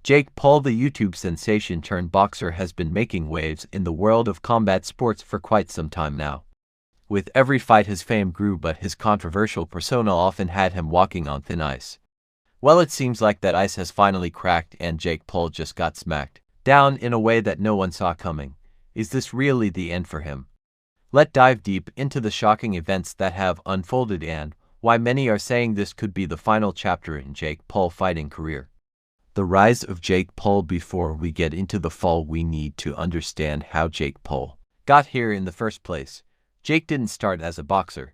Jake Paul, the YouTube sensation turned boxer, has been making waves in the world of combat sports for quite some time now. With every fight his fame grew, but his controversial persona often had him walking on thin ice. Well, it seems like that ice has finally cracked and Jake Paul just got smacked down in a way that no one saw coming. Is this really the end for him? Let's dive deep into the shocking events that have unfolded and why many are saying this could be the final chapter in Jake Paul's fighting career. The rise of Jake Paul. Before we get into the fall, we need to understand how Jake Paul got here in the first place. Jake didn't start as a boxer.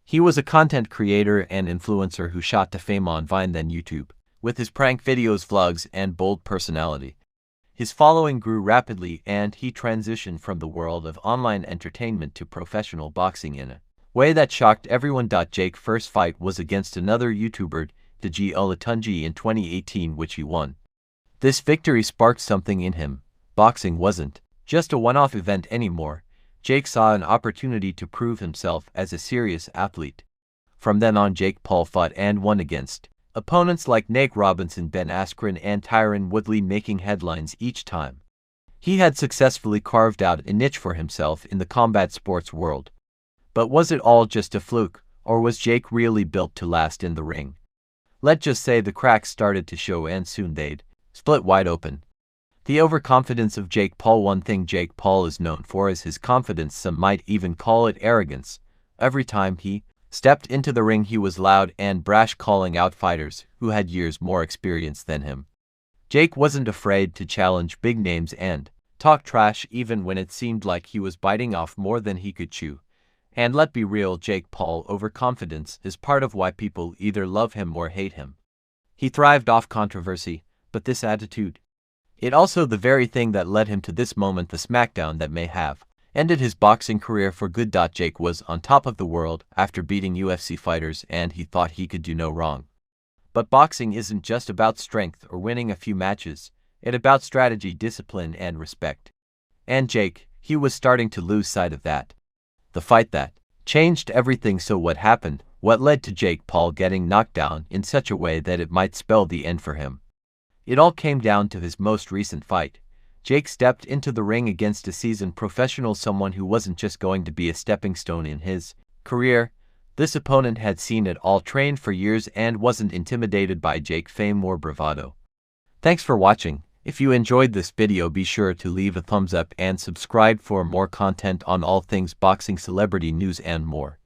He was a content creator and influencer who shot to fame on Vine, then YouTube. With his prank videos, vlogs, and bold personality, his following grew rapidly and he transitioned from the world of online entertainment to professional boxing in a way that shocked everyone. Jake's first fight was against another YouTuber, Deji Olatunji, in 2018, which he won. This victory sparked something in him. Boxing wasn't just a one-off event anymore. Jake saw an opportunity to prove himself as a serious athlete. From then on, Jake Paul fought and won against opponents like Nate Robinson, Ben Askren, and Tyron Woodley, making headlines each time. He had successfully carved out a niche for himself in the combat sports world. But was it all just a fluke, or was Jake really built to last in the ring? Let's just say the cracks started to show and soon they'd split wide open. The overconfidence of Jake Paul. One thing Jake Paul is known for is his confidence. Some might even call it arrogance. Every time he stepped into the ring, he was loud and brash, calling out fighters who had years more experience than him. Jake wasn't afraid to challenge big names and talk trash even when it seemed like he was biting off more than he could chew. And let's be real, Jake Paul's overconfidence is part of why people either love him or hate him. He thrived off controversy, but this attitude, it also the very thing that led him to this moment, the Smackdown that may have ended his boxing career for good. Jake was on top of the world after beating UFC fighters and he thought he could do no wrong. But boxing isn't just about strength or winning a few matches, it's about strategy, discipline, and respect. And Jake, he was starting to lose sight of that. The fight that changed everything. So what happened? What led to Jake Paul getting knocked down in such a way that it might spell the end for him? It all came down to his most recent fight. Jake stepped into the ring against a seasoned professional, someone who wasn't just going to be a stepping stone in his career. This opponent had seen it all, trained for years, and wasn't intimidated by Jake's fame or bravado. Thanks for watching. If you enjoyed this video, be sure to leave a thumbs up and subscribe for more content on all things boxing, celebrity news, and more.